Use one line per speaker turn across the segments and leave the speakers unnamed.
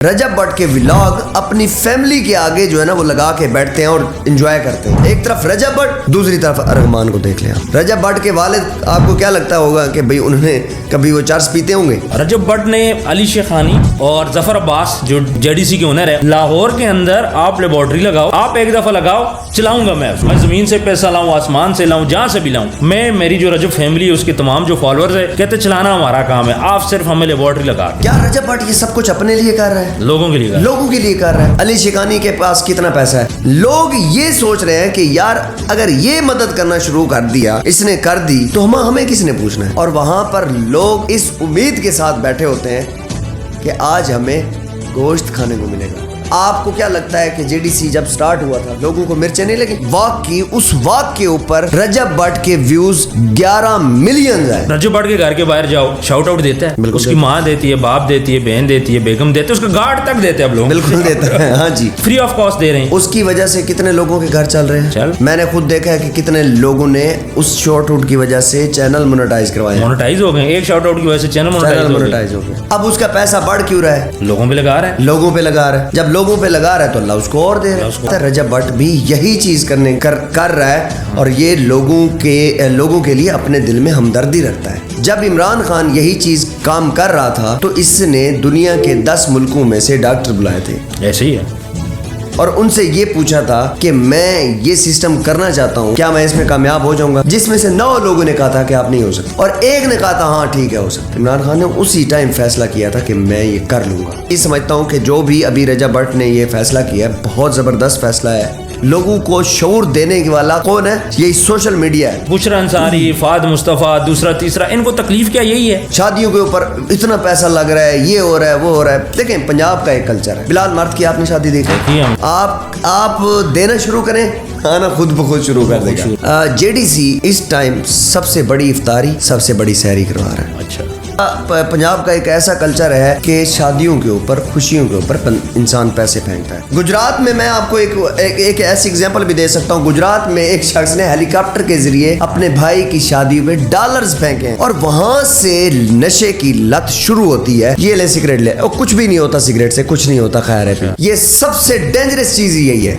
रजब भट्ट के व्लॉग अपनी फैमिली के आगे जो है ना वो लगा के बैठते हैं और एंजॉय करते हैं। एक तरफ रजब भट्ट, दूसरी तरफ अरमान को देख लें। रजब भट्ट के वालिद आपको क्या लगता होगा कि भाई उन्होंने कभी वो चर्च पीते होंगे?
रजब भट्ट ने अली शेखानी और जफर अब्बास जो जेडीसी के ओनर है, लाहौर के अंदर आप लेबोरेटरी लगाओ, आप एक दफा लगाओ, चलाऊंगा मैं जमीन से पैसा लाऊं, आसमान से लाऊं, जहां से भी लाऊं। मैं, मेरी जो रजब फैमिली है, उसके तमाम जो फॉलोअर्स है, कहते चलाना हमारा काम है, आप सिर्फ हमें लेबोरेटरी लगा।
क्या रजब भट्ट ये सब कुछ अपने लिए कर रहा है?
लोगों के लिए
लोगों के लिए कर रहा है। अली शेखानी के पास कितना पैसा है? लोग ये सोच रहे हैं कि यार अगर ये मदद करना शुरू कर दिया, इसने कर दी, तो हमें किसने पूछना है? और वहां पर लोग इस उम्मीद के साथ बैठे होते हैं कि आज हमें गोश्त खाने को मिलेगा। आपको क्या लगता है कि जेडीसी जब स्टार्ट हुआ था लोगों को मिर्चें नहीं लगी? वाक की उस वाक के ऊपर रजब भट्ट के व्यूज 11 मिलियन है।
रजब भट्ट के घर के बाहर जाओ, शाउट आउट देता है, उसकी माँ देती है, बाप देती है, बहन देती है, बेगम देते हैं, उसका गार्ड तक देते हैं अब लोग।
बिल्कुल देते हैं, हाँ जी,
फ्री ऑफ कॉस्ट दे रहे हैं।
उसकी वजह से कितने लोगों के घर चल रहे हैं। मैंने खुद देखा है कि कितने लोगों ने उस शॉर्ट आउट की वजह से चैनल मोनेटाइज करवाए,
मोनेटाइज हो गए। एक शॉर्ट आउट की वजह से चैनल मोनेटाइज हो गए।
अब उसका पैसा बढ़ क्यों रहा है?
लोगों पे लगा रहा है,
लोगों पे लगा रहा है। जब लोगों पे लगा रहा है तो अल्लाह उसको और दे रहा है। रजब भट्ट भी यही चीज कर रहा है और ये लोगों के लिए अपने दिल में हमदर्दी रखता है। जब इमरान खान यही चीज काम कर रहा था तो इसने दुनिया के 10 मुल्कों में से डॉक्टर बुलाए थे,
ऐसे ही है,
और उनसे ये पूछा था कि मैं ये सिस्टम करना चाहता हूँ, क्या मैं इसमें कामयाब हो जाऊंगा? जिसमें से 9 लोगों ने कहा था कि आप नहीं हो सकते और एक ने कहा था हाँ ठीक है हो सकता। इमरान खान ने उसी टाइम फैसला किया था कि मैं ये कर लूंगा। ये समझता हूँ कि जो भी अभी रजब भट्ट ने ये फैसला किया है बहुत जबरदस्त फैसला है। लोगों को शऊर देने वाला कौन है? यही सोशल मीडिया है।
बुशरा अंसारी, फाद मुस्तफा, दूसरा तीसरा, इनको तकलीफ क्या यही है?
शादियों के ऊपर इतना पैसा लग रहा है, ये हो रहा है, वो हो रहा है। देखें पंजाब का एक कल्चर है। बिलाल मर्द की आपने शादी देखी? आप देना शुरू करें, खाना खुद ब खुद शुरू कर देगा। जेडीसी इस टाइम सबसे बड़ी इफ्तारी, सबसे बड़ी सहरी करवा रहा है।
अच्छा,
पंजाब का एक ऐसा कल्चर है कि शादियों के ऊपर, खुशियों के ऊपर इंसान पैसे फेंकता है। गुजरात में मैं आपको एक ऐसी एग्जांपल भी दे सकता हूँ। गुजरात में एक शख्स ने हेलीकॉप्टर के जरिए अपने भाई की शादी में डॉलर्स फेंके हैं और वहां से नशे की लत शुरू होती है। ये ले सिगरेट ले, और कुछ भी नहीं होता सिगरेट से, कुछ नहीं होता, खैर है। ये सबसे डेंजरस चीज यही है।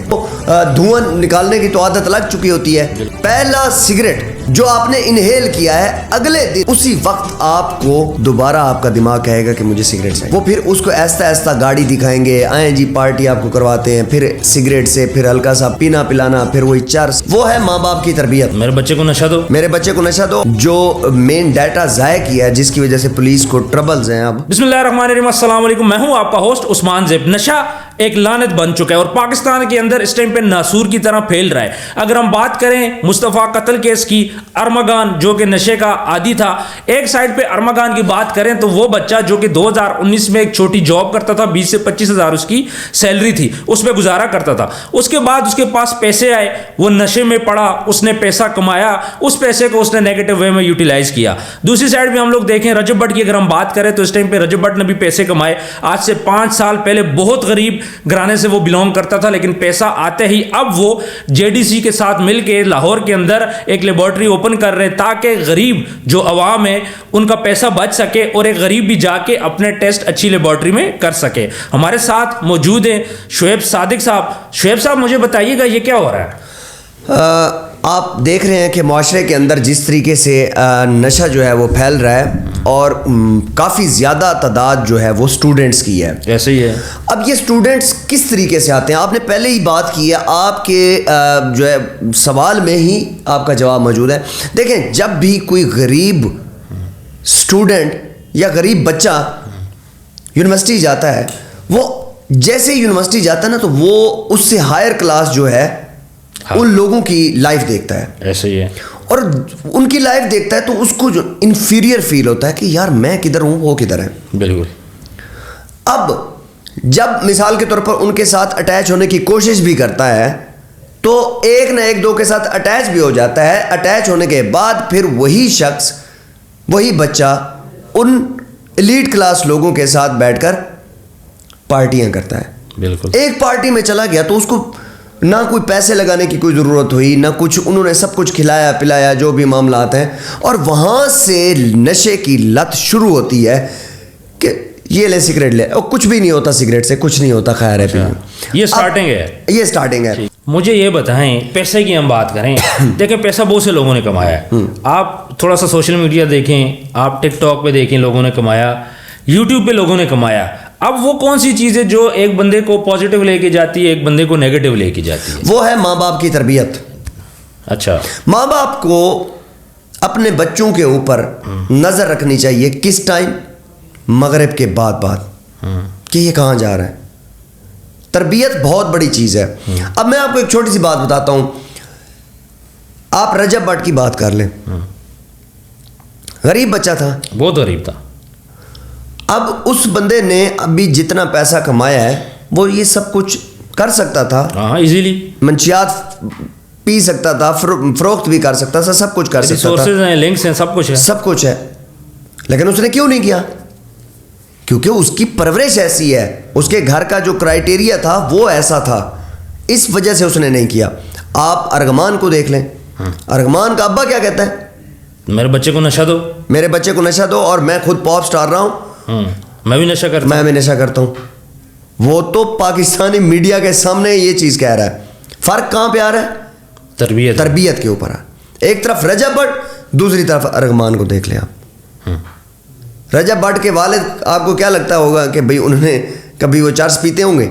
धुआं निकालने की तो आदत लग चुकी होती है। पहला सिगरेट जो आपने इनहेल किया है, अगले दिन उसी वक्त आपको दोबारा आपका दिमाग कहेगा कि मुझे सिगरेट चाहिए। वो फिर उसको ऐसा ऐसा गाड़ी दिखाएंगे, आए जी पार्टी आपको करवाते हैं, फिर सिगरेट से फिर हल्का सा पीना पिलाना, फिर वही चर्च। वो है माँ बाप की तरबियत।
मेरे बच्चे को नशा दो,
मेरे बच्चे को नशा दो, जो मेन डाटा जाया किया है, जिसकी वजह से पुलिस को ट्रबल्स हैं। अब
बिस्मिल्लाहिर्रहमानिर्रहीम, अस्सलाम वालेकुम, मैं हूँ आपका होस्ट उस्मान ज़ेब। नशा एक लानत बन चुका है और पाकिस्तान के अंदर इस टाइम पे नासूर की तरह फैल रहा है। अगर हम बात करें मुस्तफ़ा कत्ल केस की, अरमगान जो कि नशे का आदी था, एक साइड पे अरमगान की बात करें तो वो बच्चा जो कि 2019 में एक छोटी जॉब करता था, 20 से 25 हज़ार उसकी सैलरी थी, उसमें गुजारा करता था। उसके बाद उसके पास पैसे आए, वो नशे में पड़ा, उसने पैसा कमाया, उस पैसे को उसने नेगेटिव वे में यूटिलाइज किया। दूसरी साइड पे हम लोग देखें रजब भट्ट की, अगर हम बात करें तो इस टाइम पे रजब भट्ट ने भी पैसे कमाए। आज से 5 साल पहले बहुत गरीब घराने से वो बिलोंग करता था, लेकिन पैसा आते ही अब वो जेडीसी के साथ मिलकर लाहौर के अंदर एक लेबोरेटरी ओपन कर रहे हैं ताकि गरीब जो अवाम है उनका पैसा बच सके और एक गरीब भी जाके अपने टेस्ट अच्छी लेबोरेटरी में कर सके। हमारे साथ मौजूद हैं शुएब सादिक साहब। शुएब साहब, मुझे बताइएगा ये क्या हो रहा है?
आप देख रहे हैं कि माशरे के अंदर जिस तरीके से नशा जो है वो फैल रहा है और काफ़ी ज़्यादा तादाद जो है वो स्टूडेंट्स की है।
ऐसे ही है। अब
ये स्टूडेंट्स किस तरीके से आते हैं? आपने पहले ही बात की है, आपके जो है सवाल में ही आपका जवाब मौजूद है। देखें, जब भी कोई गरीब स्टूडेंट या गरीब बच्चा यूनिवर्सिटी जाता है, वो जैसे ही यूनिवर्सिटी जाता है ना, तो वो उससे हायर क्लास जो है उन लोगों की लाइफ देखता है।
ऐसे ही है।
और उनकी लाइफ देखता है तो उसको जो इंफीरियर फील होता है कि यार मैं किधर हूं, वो किधर है। बिल्कुल। अब जब मिसाल के तौर पर उनके साथ अटैच होने की कोशिश भी करता है तो एक ना एक दो के साथ अटैच भी हो जाता है। अटैच होने के बाद फिर वही शख्स, वही बच्चा उन एलीट क्लास लोगों के साथ बैठकर पार्टियां करता है। बिल्कुल। एक पार्टी में चला गया तो उसको ना कोई पैसे लगाने की कोई ज़रूरत हुई, ना कुछ, उन्होंने सब कुछ खिलाया पिलाया, जो भी मामलात हैं, और वहाँ से नशे की लत शुरू होती है कि ये ले सिगरेट ले, और कुछ भी नहीं होता सिगरेट से, कुछ नहीं होता, खैर है पीने।
ये स्टार्टिंग है,
ये स्टार्टिंग है।
मुझे ये बताएं, पैसे की हम बात करें, देखें पैसा बहुत से लोगों ने कमाया है। आप थोड़ा सा सोशल मीडिया देखें, आप टिकटॉक पे देखें, लोगों ने कमाया, यूट्यूब पे लोगों ने कमाया। अब वो कौन सी चीज़ है जो एक बंदे को पॉजिटिव लेके जाती है, एक बंदे को नेगेटिव लेके जाती है?
वो है माँ बाप की तरबियत।
अच्छा,
माँ बाप को अपने बच्चों के ऊपर नज़र रखनी चाहिए। किस टाइम? मगरिब के बाद कि ये कहाँ जा रहा है। तरबियत बहुत बड़ी चीज़ है। अब मैं आपको एक छोटी सी बात बताता हूँ। आप रजब भट्ट की बात कर लें, गरीब बच्चा था,
बहुत गरीब था।
अब उस बंदे ने अभी जितना पैसा कमाया है वो ये सब कुछ कर सकता था।
हाँ, इजीली
मंशियात पी सकता था, फरोख्त भी कर सकता था, सब कुछ कर सकता था,
सोर्सेज हैं, लिंक्स हैं, सब कुछ है,
सब कुछ है। लेकिन उसने क्यों नहीं किया? क्योंकि उसकी परवरिश ऐसी है, उसके घर का जो क्राइटेरिया था वो ऐसा था, इस वजह से उसने नहीं किया। आप अर्गमान को देख लें, अर्गमान का अब्बा क्या कहता है?
मेरे बच्चे को नशा दो,
मेरे बच्चे को नशा दो, और मैं खुद पॉप स्टार रहा हूँ,
मैं भी नशा करता
मैं भी नशा करता हूँ। वो तो पाकिस्तानी मीडिया के सामने ये चीज़ कह रहा है। फ़र्क कहाँ पे आ रहा है? तरबियत के ऊपर है। एक तरफ रजब भट्ट, दूसरी तरफ अर्गमान को देख लें आप। रजब भट्ट के वालिद, आपको क्या लगता होगा कि भाई उन्होंने कभी वो चर्स पीते होंगे?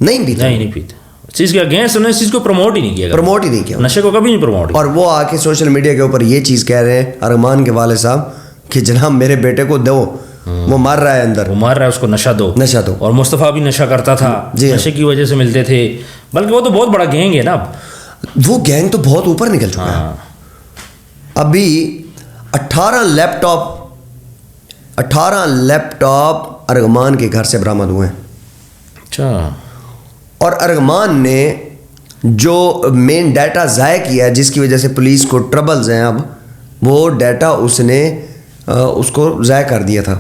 नहीं पीते,
नहीं पीते। चीज़ के अगेंस्ट उन्होंने इस चीज़ को प्रमोट ही नहीं किया,
प्रमोट ही नहीं किया,
नशे को कभी नहीं प्रमोट।
और वो आके सोशल मीडिया के ऊपर ये चीज़ कह रहे हैं अरमान के वाले साहब कि जनाब मेरे बेटे को दो, वो मर रहा है अंदर,
वो मर रहा है, उसको नशा दो, नशा दो। और मुस्तफ़ा भी नशा करता था, नशे की वजह से मिलते थे, बल्कि वो तो बहुत बड़ा गैंग है ना। अब
वो गैंग तो बहुत ऊपर निकल चुका है। अभी 18 लैपटॉप अर्गमान के घर से बरामद हुए हैं।
अच्छा।
और अर्गमान ने जो मेन डाटा ज़ाया किया है, जिसकी वजह से पुलिस को ट्रबल्स हैं, अब वो डाटा उसने उसको ज़ाया कर दिया था,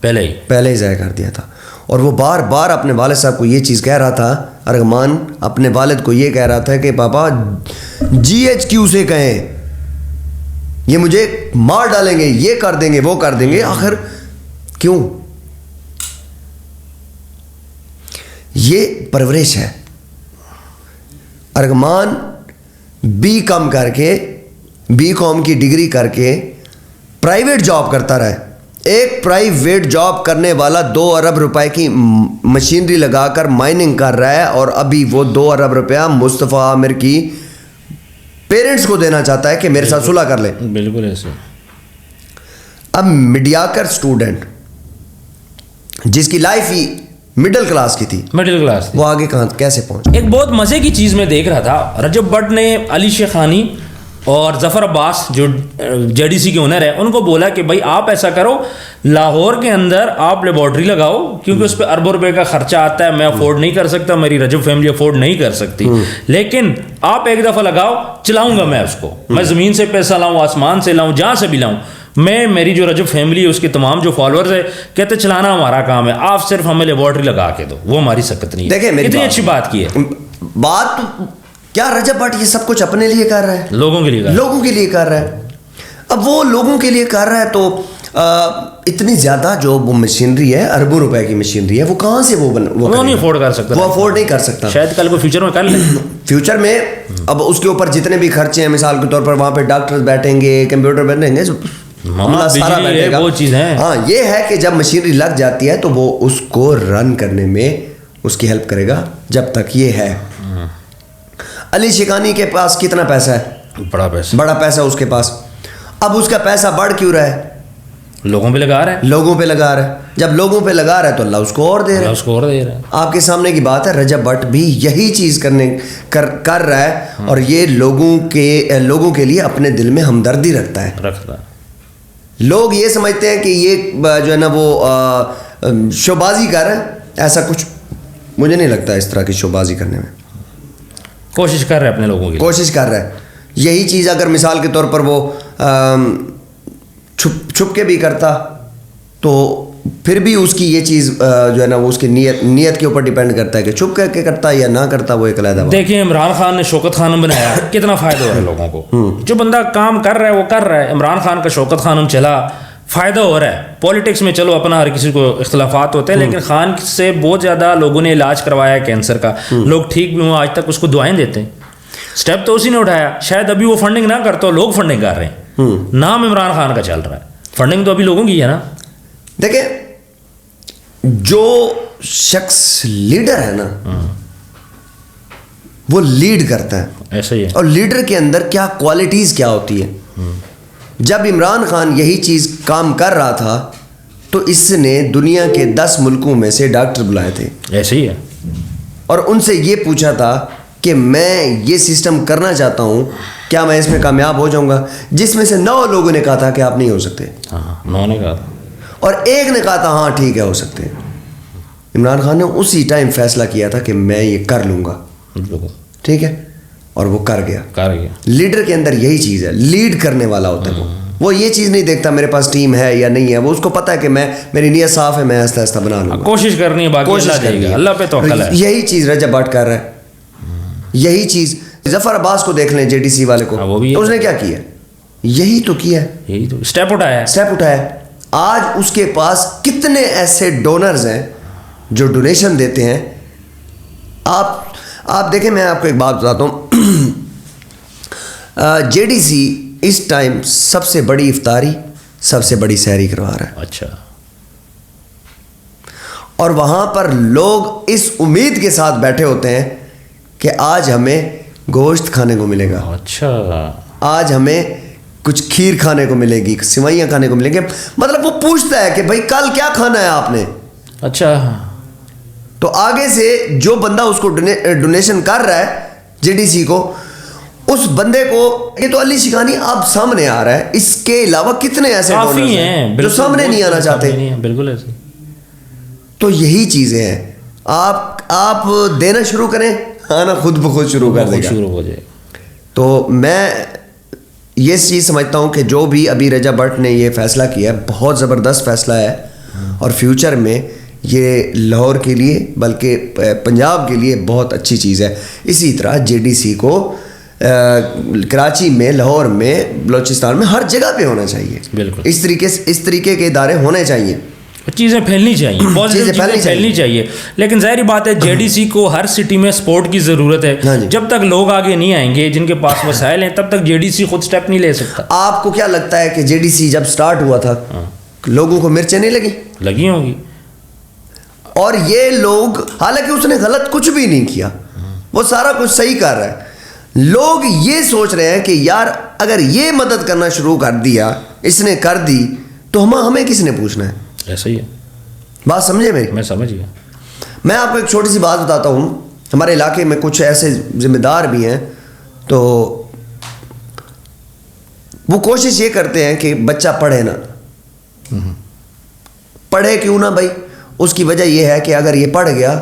पहले ही ज़ाया कर दिया था। और वो बार बार अपने वालिद साहब को ये चीज़ कह रहा था, अर्गमान अपने वालिद को ये कह रहा था कि पापा GHQ से कहें, ये मुझे मार डालेंगे, ये कर देंगे, वो कर देंगे। आखिर क्यों? ये परवरिश है। अर्गमान B.Com करके, B.Com की डिग्री करके प्राइवेट जॉब करता रहा है। एक प्राइवेट जॉब करने वाला 2 अरब रुपए की मशीनरी लगाकर माइनिंग कर रहा है, और अभी वो 2 अरब रुपया मुस्तफ़ा आमिर की पेरेंट्स को देना चाहता है कि मेरे साथ सुलह कर ले।
बिल्कुल ऐसे।
अब मीडियाकर स्टूडेंट जिसकी लाइफ ही मिडिल क्लास की थी, वो आगे कहाँ कैसे पहुंचे?
एक बहुत मजे की चीज मैं देख रहा था, रजब भट्ट ने अली शेखानी और जफ़र अब्बास जो JDC के ओनर है उनको बोला कि भाई आप ऐसा करो, लाहौर के अंदर आप लेबॉर्ट्री लगाओ, क्योंकि उस पर अरबों रुपए का खर्चा आता है, मैं अफोर्ड नहीं कर सकता, मेरी रजब फैमिली अफोर्ड नहीं कर सकती, लेकिन आप एक दफ़ा लगाओ, चलाऊंगा मैं उसको, मैं ज़मीन से पैसा लाऊं, आसमान से लाऊं, जहाँ से भी लाऊं, मैं, मेरी जो रजब फैमिली है, उसके तमाम जो फॉलोअर्स है, कहते चलाना हमारा काम है, आप सिर्फ हमें लेबॉर्ट्री लगा के दो, वो हमारी सकत नहीं है।
देखिए
कितनी अच्छी बात की है।
बात क्या, रजब भट्ट ये सब कुछ अपने लिए कर रहा है,
लोगों के लिए कर रहा है।
अब वो लोगों के लिए कर रहा है तो इतनी ज़्यादा जो वो मशीनरी है, अरबों रुपए की मशीनरी है, वो कहाँ से वो
नहीं अफोर्ड कर सकता,
वो अफोर्ड नहीं कर सकता।
शायद कल को फ्यूचर में कर ले।
फ्यूचर में अब उसके ऊपर जितने भी खर्चे हैं, मिसाल के तौर पर वहाँ पे डॉक्टर्स बैठेंगे, कंप्यूटर बैठेंगे, सारा बैठेगा, वो चीज़ है। हाँ, ये है कि जब मशीनरी लग जाती है तो वो उसको रन करने में उसकी हेल्प करेगा, जब तक ये है। अली शेखानी के पास कितना पैसा है? बड़ा पैसा उसके पास। अब उसका पैसा बढ़ क्यों रहा है?
लोगों पे लगा रहा है।
जब लोगों पे लगा रहा है तो अल्लाह उसको और दे रहा है। आपके सामने की बात है, रजब भट्ट भी यही चीज़ कर रहा है, और ये लोगों के लिए अपने दिल में हमदर्दी रखता है। लोग ये समझते हैं कि ये जो है ना वो शोबाजी कर रहा है, ऐसा कुछ मुझे नहीं लगता। इस तरह की शोबाजी करने में
कोशिश कर रहा है, अपने लोगों की
कोशिश कर रहा है। यही चीज़ अगर मिसाल के तौर पर वो छुप के भी करता तो फिर भी उसकी ये चीज़ जो है ना वो उसकी नीयत के ऊपर डिपेंड करता है कि छुप करके करता या ना करता, वो एक अलग बात।
देखिए, इमरान खान ने शौकत खानम बनाया, कितना फ़ायदा हो रहा है लोगों को। जो बंदा काम कर रहा है वो कर रहा है। इमरान खान का शौकत खानम चला, फ़ायदा हो रहा है पॉलिटिक्स में। चलो अपना हर किसी को इख्तलाफात होते हैं, लेकिन खान से बहुत ज़्यादा लोगों ने इलाज करवाया है कैंसर का, लोग ठीक भी हुए, आज तक उसको दुआएं देते हैं। स्टेप तो उसी ने उठाया, शायद अभी वो फंडिंग ना करता, लोग फंडिंग कर रहे हैं, नाम इमरान खान का चल रहा है, फंडिंग तो अभी लोगों की है ना।
देखिए, जो शख्स लीडर है ना, वो लीड करता है,
ऐसा ही है।
और लीडर के अंदर क्या क्वालिटीज़ क्या होती है। जब इमरान खान यही चीज़ काम कर रहा था तो इसने दुनिया के 10 मुल्कों में से डॉक्टर बुलाए थे,
ऐसे ही है,
और उनसे ये पूछा था कि मैं ये सिस्टम करना चाहता हूँ, क्या मैं इसमें कामयाब हो जाऊँगा, जिसमें से 9 लोगों ने कहा था कि आप नहीं हो सकते।
हाँ, 9 ने कहा था,
और एक ने कहा था हाँ ठीक है हो सकते हैं। इमरान खान ने उसी टाइम फैसला किया था कि मैं ये कर लूँगा, ठीक है, और वो कर गया। लीडर के अंदर यही चीज़ है, लीड करने वाला होता है वो ये चीज़ नहीं देखता मेरे पास टीम है या नहीं है, वो उसको पता है कि मेरी नीयत साफ है, मैं आस्ता आस्ता बना लूँगा।
कोशिश करनी है, बाकी
कोशिश करनी है,
अल्लाह पे तवक्कल है।
यही चीज़ रजब भट्ट कर रहा है, यही चीज़ जफर अब्बास को देख लें, जेडीसी वाले को,
वो भी
तो उसने क्या किया, यही तो किया है,
यही तो स्टेप उठाया।
आज उसके पास कितने ऐसे डोनर्स हैं जो डोनेशन देते हैं। आप देखें, मैं आपको एक बात बताता हूँ, जेडीसी इस टाइम सबसे बड़ी इफ्तारी, सबसे बड़ी सहरी करवा रहा है।
अच्छा।
और वहाँ पर लोग इस उम्मीद के साथ बैठे होते हैं कि आज हमें गोश्त खाने को मिलेगा,
अच्छा,
आज हमें कुछ खीर खाने को मिलेगी, सिवैयाँ खाने को मिलेंगे। मतलब वो पूछता है कि भाई कल क्या खाना है आपने।
अच्छा,
तो आगे से जो बंदा उसको डोनेशन कर रहा है जेडीसी को, उस बंदे को ये तो अली शिकानी अब सामने आ रहा है, इसके अलावा कितने ऐसे डोनर्स हैं जो सामने नहीं आना चाहते।
बिल्कुल ऐसे।
तो यही चीज़ें हैं, आप देना शुरू करें, आना खुद ब खुद शुरू कर देगा,
शुरू हो जाए।
तो मैं ये चीज़ समझता हूँ कि जो भी अभी रजब भट्ट ने ये फैसला किया है, बहुत ज़बरदस्त फैसला है, और फ्यूचर में ये लाहौर के लिए बल्कि पंजाब के लिए बहुत अच्छी चीज़ है। इसी तरह जेडीसी को कराची में, लाहौर में, बलूचिस्तान में, हर जगह पे होना चाहिए।
बिल्कुल
इस तरीके के इदारे होने चाहिए,
चीज़ें फैलनी चाहिए, पॉजिटिव चीज़ें फैलनी चाहिए। लेकिन जाहिर बात है जेडीसी को हर सिटी में सपोर्ट की ज़रूरत है। जब तक लोग आगे नहीं आएंगे जिनके पास वसाइल हैं, तब तक जेडीसी खुद स्टेप नहीं ले सकता।
आपको क्या लगता है कि जेडीसी जब स्टार्ट हुआ था, लोगों को मिर्चें नहीं लगी
होंगी,
और ये लोग, हालांकि उसने गलत कुछ भी नहीं किया, वो सारा कुछ सही कर रहा है, लोग ये सोच रहे हैं कि यार अगर ये मदद करना शुरू कर दिया, इसने कर दी, तो हमें किसने पूछना है।
ऐसा ही है,
बात समझे मेरी?
मैं समझ गया।
मैं आपको एक छोटी सी बात बताता हूँ, हमारे इलाके में कुछ ऐसे जिम्मेदार भी हैं, तो वो कोशिश ये करते हैं कि बच्चा पढ़े ना, पढ़े क्यों ना भाई, उसकी वजह यह है कि अगर ये पढ़ गया,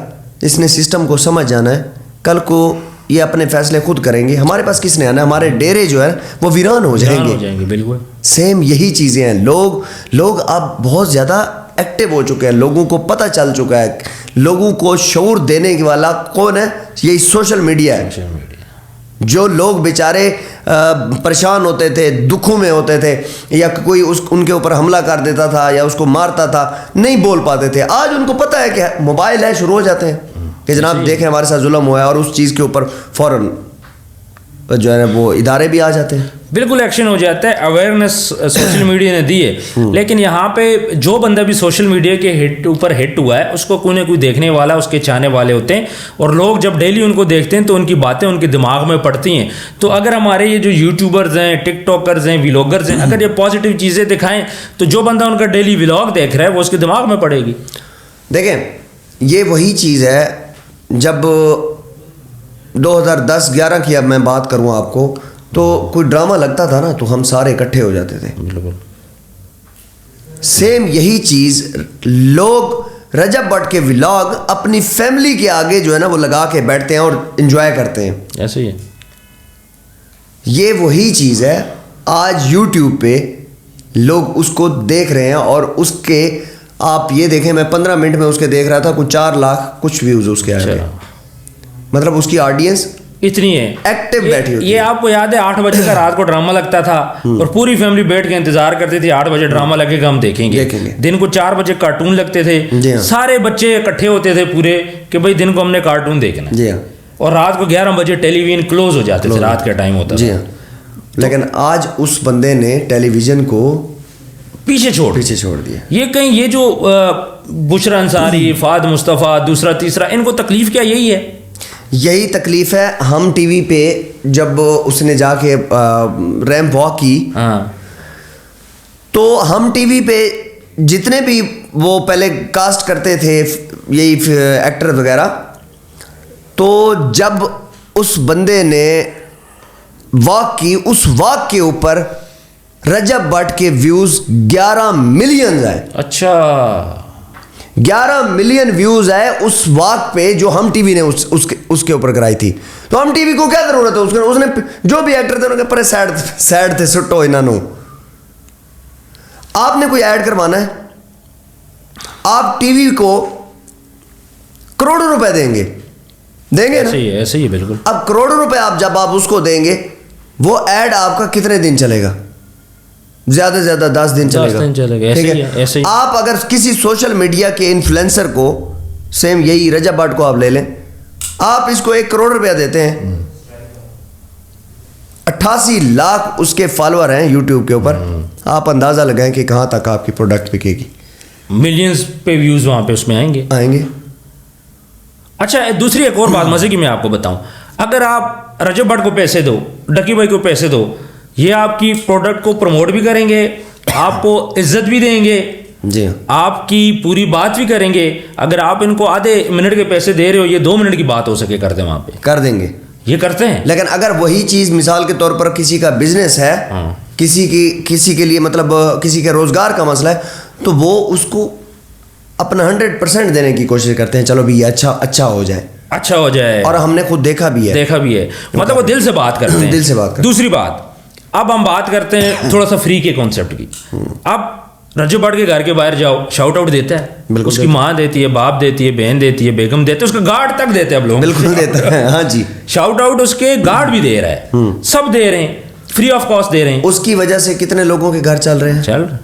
इसने सिस्टम को समझ जाना है, कल को ये अपने फैसले खुद करेंगे, हमारे पास किसने आना है, हमारे डेरे जो है वो वीरान हो जाएंगे।
बिल्कुल
सेम यही चीज़ें हैं। लोग अब बहुत ज़्यादा एक्टिव हो चुके हैं, लोगों को पता चल चुका है, लोगों को शऊर देने वाला कौन है, यही सोशल मीडिया है। जो लोग बेचारे परेशान होते थे, दुखों में होते थे, या कोई उनके ऊपर हमला कर देता था या उसको मारता था, नहीं बोल पाते थे, आज उनको पता है कि मोबाइल है, शुरू हो जाते हैं कि जनाब देखें हमारे साथ जुल्म हुआ है, और उस चीज़ के ऊपर फ़ौरन जो है वो इदारे भी आ जाते हैं,
बिल्कुल एक्शन हो जाता है। अवेयरनेस सोशल मीडिया ने दी है, लेकिन यहाँ पे जो बंदा भी सोशल मीडिया के ऊपर हिट हुआ है, उसको कोई ना कोई देखने वाला, उसके चाहने वाले होते हैं, और लोग जब डेली उनको देखते हैं तो उनकी बातें उनके दिमाग में पड़ती हैं। तो अगर हमारे ये जो यूट्यूबर्स हैं, टिकटॉकर्स हैं, व्लॉगर्स हैं, अगर ये पॉजिटिव चीज़ें दिखाएं, तो जो बंदा उनका डेली व्लॉग देख रहा है वो उसके दिमाग में पड़ेगी।
देखें, ये वही चीज़ है, जब 2010-11 की अब मैं बात करूँ आपको, तो कोई ड्रामा लगता था ना, तो हम सारे इकट्ठे हो जाते थे।
बिल्कुल
सेम यही चीज़ लोग रजब भट्ट के व्लॉग अपनी फैमिली के आगे जो है ना वो लगा के बैठते हैं और एंजॉय करते हैं।
ऐसे ही है,
ये वही चीज़ है, आज यूट्यूब पे लोग उसको देख रहे हैं, और उसके आप ये देखें, मैं 15 मिनट में उसके देख रहा था, कुछ 4 लाख कुछ व्यूज़ उसके आए। मतलब उसकी ऑडियंस
इतनी है,
एक्टिव बैठी होती
ये
है।
आपको याद है 8 बजे का रात को ड्रामा लगता था और पूरी फैमिली बैठ के इंतजार करती थी 8 बजे ड्रामा लगेगा हम देखेंगे। दिन को 4 बजे कार्टून लगते
जी
थे,
हाँ।
सारे बच्चे इकट्ठे होते थे पूरे कि भाई दिन को हमने कार्टून देखना है।
जी हाँ,
और रात को 11 बजे टेलीविजन क्लोज हो जाते थे, रात का टाइम होता
जी
था।
हाँ। लेकिन आज उस बंदे ने टेलीविजन को
पीछे छोड़
दिया।
ये कहीं ये जो बुशरा अंसारी, फाद मुस्तफ़ा, दूसरा तीसरा, इनको तकलीफ क्या यही है?
यही तकलीफ है। हम टीवी पे जब उसने जाके रैंप वॉक की,
हाँ,
तो हम टीवी पे जितने भी वो पहले कास्ट करते थे यही एक्टर वगैरह, तो जब उस बंदे ने वॉक की, उस वॉक के ऊपर रजब भट्ट के व्यूज 11 मिलियन आए।
अच्छा,
11 मिलियन व्यूज आए उस वॉक पे जो हम टीवी ने उसके ऊपर कराई थी। तो हम टीवी को क्या जरूरत है? उसने जो भी एक्टर थे उनके पर सैड थे, सुट्टो इन्होंने। आपने कोई ऐड करवाना है, आप टीवी को करोड़ों रुपए देंगे ना?
ऐसे ही है बिल्कुल।
अब करोड़ों रुपए जब आप उसको देंगे, वो ऐड आपका कितने दिन चलेगा? ज्यादा से ज्यादा 10 दिन चलेगा।
10 दिन चलेगा,
ठीक है।
ऐसे ही।
आप अगर किसी सोशल मीडिया के इन्फ्लुएंसर को, सेम यही रजब भट्ट को आप ले लें, आप इसको 1 करोड़ रुपया देते हैं, 88 लाख उसके फॉलोअर हैं यूट्यूब के ऊपर। आप अंदाजा लगाएं कि कहां तक आपकी प्रोडक्ट बिकेगी।
मिलियंस पे व्यूज वहां पे उसमें आएंगे। अच्छा, दूसरी एक और बात मजे की मैं आपको बताऊं, अगर आप रजब भट्ट को पैसे दो, डकी भाई को पैसे दो, ये आपकी प्रोडक्ट को प्रमोट भी करेंगे, आपको इज्जत भी देंगे,
जी,
आपकी पूरी बात भी करेंगे। अगर आप इनको आधे मिनट के पैसे दे रहे हो, ये 2 मिनट की बात हो सके कर दे, वहां पे
कर देंगे,
ये करते हैं।
लेकिन अगर वही चीज मिसाल के तौर पर किसी का बिजनेस है, किसी के लिए मतलब किसी के रोजगार का मसला है, तो वो उसको अपना 100% देने की कोशिश करते हैं। चलो भी ये अच्छा हो जाए। और हमने खुद देखा भी है,
मतलब वो दिल से बात करते हैं।
दिल से बात करते हैं।
दूसरी बात, अब हम बात करते हैं थोड़ा सा फ्री के कॉन्सेप्ट की। अब रजब भट्ट के घर के बाहर जाओ, शाउट आउट देता है, उसकी माँ देती है, बाप देती है, बहन देती है, बेगम देते है, उसका गार्ड तक देते हैं अब लोग।
बिल्कुल देता है, हाँ जी।
शाउट आउट उसके गार्ड भी दे रहा है, सब दे रहे हैं, फ्री ऑफ कॉस्ट दे रहे हैं।
उसकी वजह से कितने लोगों के घर चल रहे हैं।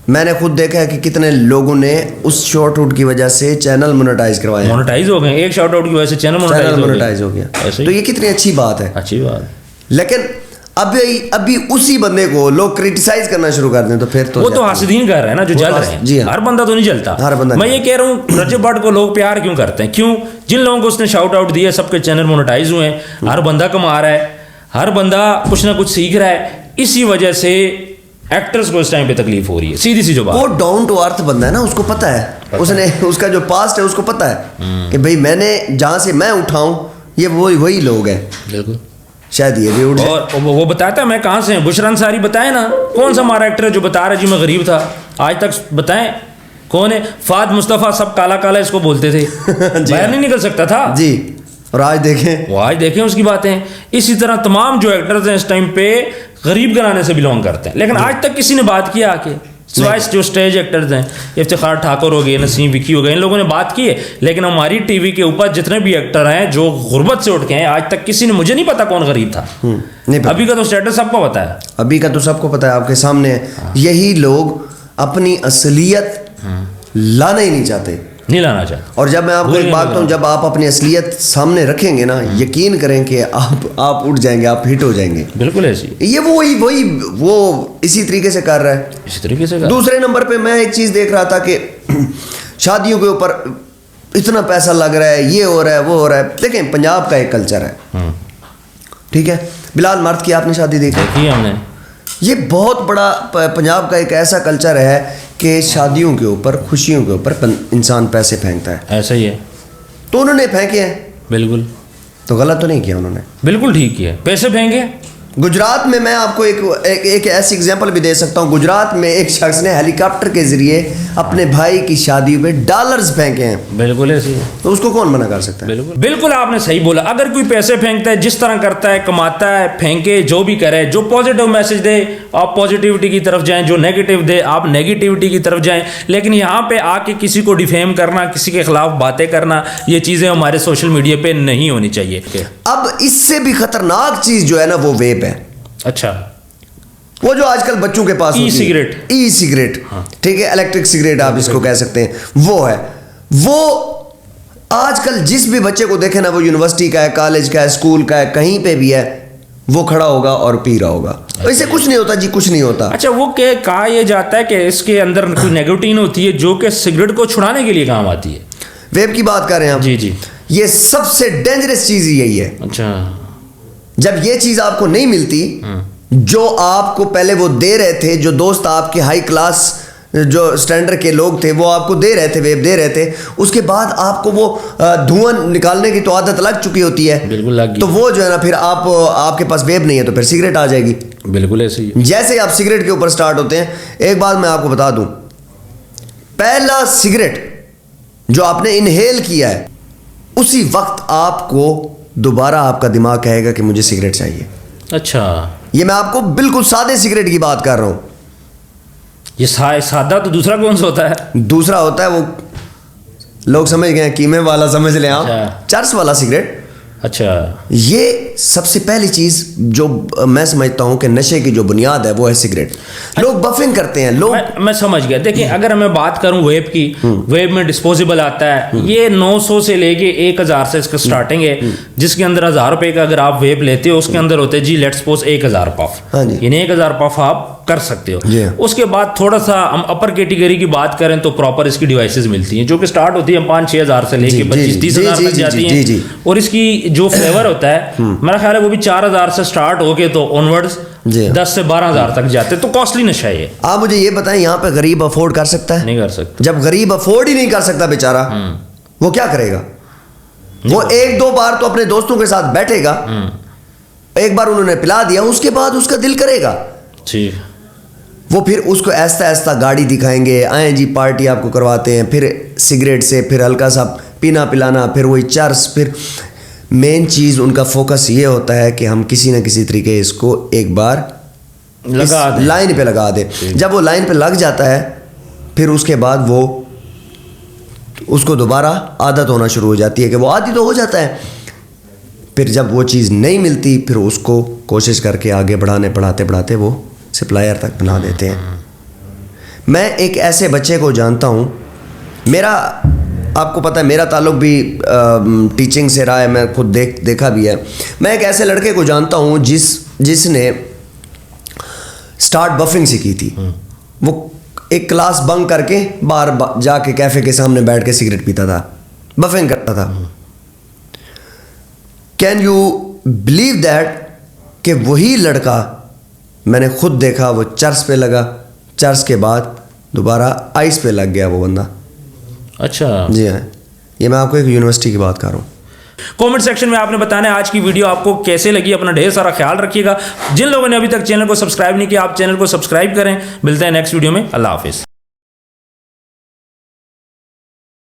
मैंने खुद देखा है कि कितने लोगों ने उस शॉर्ट आउट की वजह से चैनल मोनेटाइज करवाए,
मोनेटाइज हो गए। एक शॉर्ट आउट की वजह से चैनल
मोनेटाइज हो गया। तो ये कितनी अच्छी बात है।
अच्छी बात।
लेकिन अभी उसी बंदे को लोग क्रिटिसाइज करना शुरू कर दें, तो फिर तो
वो तो हासिदीन कर रहे हैं ना, जो जल रहे हैं।
जी हाँ।
हर बंदा तो नहीं जलता।
हर बंदा
मैं ये कह रहा हूँ, रजब भट्ट को लोग प्यार क्यों करते हैं? क्यों? जिन लोगों को उसने शाउट आउट दिया, सबके चैनल मोनेटाइज हुए हैं, हर बंदा कमा रहा है, हर बंदा कुछ ना कुछ सीख रहा है। इसी वजह से एक्टर्स को इस टाइम पे तकलीफ हो रही है, सीधी सी जो बात।
वो डाउन टू अर्थ बंदा है ना, उसको पता है, उसका जो पास्ट है उसको पता है कि भाई मैंने जहां से मैं उठाऊं, ये वही लोग हैं।
बिल्कुल,
शायद ये भी उठ जाए।
और वो बताता है मैं कहाँ से हूँ। बुशरा अंसारी बताए ना, कौन सा हमारा एक्टर है जो बता रहा है जी मैं गरीब था? आज तक बताएं कौन है? फाद मुस्तफ़ा, सब काला काला इसको बोलते थे, बाहर नहीं निकल सकता था
जी। और आज देखें
उसकी बातें। इसी तरह तमाम जो एक्टर्स हैं इस टाइम पे गरीब घराने से बिलोंग करते हैं, लेकिन आज तक किसी ने बात किया आके, सिवाय जो स्टेज एक्टर्स हैं, इफ्तिखार ठाकुर हो गए, नसीम विकी हो गए, इन लोगों ने बात की है। लेकिन हमारी टीवी के ऊपर जितने भी एक्टर हैं जो गुर्बत से उठ के हैं, आज तक किसी ने, मुझे नहीं पता कौन गरीब था। अभी का तो स्टेटस सबको पता है,
अभी का तो सबको पता है, आपके सामने है। यही लोग अपनी असलियत लाना ही नहीं चाहते,
नहीं लाना चाहते।
और जब मैं आपको एक बात कहूँ, जब आप अपनी असलियत सामने रखेंगे ना, यकीन करें कि आप उठ जाएंगे, आप हिट हो जाएंगे।
बिल्कुल ऐसी।
ये वो इसी तरीके से कर रहा है,
इसी तरीके से।
दूसरे नंबर पे मैं एक चीज देख रहा था कि शादियों के ऊपर इतना पैसा लग रहा है, ये हो रहा है, वो हो रहा है। देखें, पंजाब का एक कल्चर है, ठीक है। बिलाल मर्द की आपने शादी देखी
हमने,
ये बहुत बड़ा पंजाब का एक ऐसा कल्चर है कि शादियों के ऊपर, खुशियों के ऊपर इंसान पैसे फेंकता है।
ऐसा ही है,
तो उन्होंने फेंके हैं।
बिल्कुल,
तो गलत तो नहीं किया उन्होंने,
बिल्कुल ठीक किया। पैसे फेंके,
गुजरात में मैं आपको एक ऐसी एग्जांपल भी दे सकता हूँ। गुजरात में एक शख्स ने हेलीकॉप्टर के जरिए अपने भाई की शादी पे डॉलर्स फेंके हैं।
बिल्कुल ऐसी है,
तो उसको कौन मना कर सकता है?
बिल्कुल बिल्कुल आपने सही बोला। अगर कोई पैसे फेंकता है, जिस तरह करता है, कमाता है, फेंके, जो भी करे, जो पॉजिटिव मैसेज दे आप पॉजिटिविटी की तरफ जाएं, जो नेगेटिव दे आप नेगेटिविटी की तरफ जाएं। लेकिन यहाँ पे आके किसी को डिफेम करना, किसी के खिलाफ बातें करना, ये चीज़ें हमारे सोशल मीडिया पे नहीं होनी चाहिए।
अब इससे भी खतरनाक चीज जो है ना वो वेप है।
अच्छा,
वो जो आजकल बच्चों के पास
ई सिगरेट,
ई सिगरेट, ठीक है, इलेक्ट्रिक सिगरेट आप इसको कह सकते हैं, वो है। वो आजकल जिस भी बच्चे को देखे ना, वो यूनिवर्सिटी का है, कॉलेज का है, स्कूल का है, कहीं पे भी है, वो खड़ा होगा और पी रहा होगा। इससे कुछ नहीं होता जी, कुछ नहीं होता।
अच्छा, वो कहा यह जाता है कि इसके अंदर कोई निकोटीन होती है जो कि सिगरेट को छुड़ाने के लिए काम आती है।
वेप की बात कर रहे हैं आप?
जी जी,
ये सबसे डेंजरस चीज यही है।
अच्छा,
जब ये चीज आपको नहीं मिलती, जो आपको पहले वो दे रहे थे, जो दोस्त आपके हाई क्लास जो स्टैंडर्ड के लोग थे वो आपको दे रहे थे, वेब दे रहे थे, उसके बाद आपको वो धुआं निकालने की तो आदत लग चुकी होती है।
बिल्कुल लग गई।
तो वो जो है ना, फिर आपके पास वेब नहीं है तो फिर सिगरेट आ जाएगी।
बिल्कुल ऐसे ही।
जैसे ही आप सिगरेट के ऊपर स्टार्ट होते हैं, एक बात मैं आपको बता दूं, पहला सिगरेट जो आपने इनहेल किया है, उसी वक्त आपको दोबारा आपका दिमाग कहेगा कि मुझे सिगरेट चाहिए।
अच्छा,
ये मैं आपको बिल्कुल सादे सिगरेट की बात कर रहा हूं।
ये सादा तो दूसरा कौन सा होता है?
दूसरा होता है वो लोग समझ गए कीमे वाला, समझ लें आप,
अच्छा।
चर्स वाला सिगरेट।
अच्छा,
ये सबसे पहली चीज जो मैं समझता हूं कि नशे की जो बुनियाद है वो है सिगरेट। लोग बफिंग करते हैं, लोग
मैं समझ गया। देखिए, अगर मैं बात करूं वेब की, वेब में डिस्पोजेबल आता है, ये 900 से लेके 1000 से इसका स्टार्टिंग है, जिसके अंदर 1000 रुपए का अगर आप वेब लेते हो, उसके अंदर होते हैं जी लेट्स सपोज 1000 पफ, यानी 1000 पफ आप कर सकते हो। उसके बाद थोड़ा सा हम अपर कैटेगरी की बात करें तो प्रॉपर इसकी डिवाइसेस मिलती हैं, जो कि स्टार्ट होती है 5-6 हज़ार से लेके 25-30 हज़ार तक जाती हैं। और इसकी जो फ्लेवर होता है, मेरा ख्याल है वो भी 4000 से स्टार्ट होके तो ऑनवर्ड्स 10 से 12 हज़ार तक जाते हैं। तो कॉस्टली नशा है ये।
आप मुझे ये बताएं, यहाँ पे गरीब अफोर्ड कर सकता है?
नहीं कर सकता।
जब गरीब अफोर्ड ही नहीं कर सकता बेचारा, वो क्या करेगा? वो 1-2 बार तो अपने दोस्तों के साथ बैठेगा, एक बार उन्होंने पिला दिया, उसके बाद उसका दिल करेगा
जी,
वो फिर उसको ऐसा ऐसा गाड़ी दिखाएंगे, आए जी पार्टी आपको करवाते हैं, फिर सिगरेट से फिर हल्का सा पीना पिलाना, फिर वही चर्स, फिर मेन चीज़ उनका फोकस ये होता है कि हम किसी न किसी तरीके इसको एक बार
लगा दें,
लाइन पे लगा दे। जब वो लाइन पे लग जाता है, फिर उसके बाद वो उसको दोबारा आदत होना शुरू हो जाती है कि वो आदी तो हो जाता है। फिर जब वो चीज़ नहीं मिलती, फिर उसको कोशिश करके आगे बढ़ाते बढ़ाते वो सप्लायर तक बना देते हैं। मैं एक ऐसे बच्चे को जानता हूँ, मेरा आपको पता है मेरा ताल्लुक भी टीचिंग से रहा है, मैं खुद देखा भी है। मैं एक ऐसे लड़के को जानता हूँ जिसने स्टार्ट बफिंग से की थी। वो एक क्लास बंक करके बाहर जाके कैफ़े के सामने बैठ के सिगरेट पीता था, बफिंग करता था। कैन यू बिलीव दैट कि वही लड़का मैंने खुद देखा, वो चर्च पे लगा, चर्च के बाद दोबारा आइस पे लग गया वो बंदा।
अच्छा,
जी हाँ, ये मैं आपको एक यूनिवर्सिटी की बात कर रहा हूँ।
कमेंट सेक्शन में आपने बताना है आज की वीडियो आपको कैसे लगी। अपना ढेर सारा ख्याल रखिएगा। जिन लोगों ने अभी तक चैनल को सब्सक्राइब नहीं किया, आप चैनल को सब्सक्राइब करें। मिलते हैं नेक्स्ट वीडियो में। अल्लाह हाफिज़।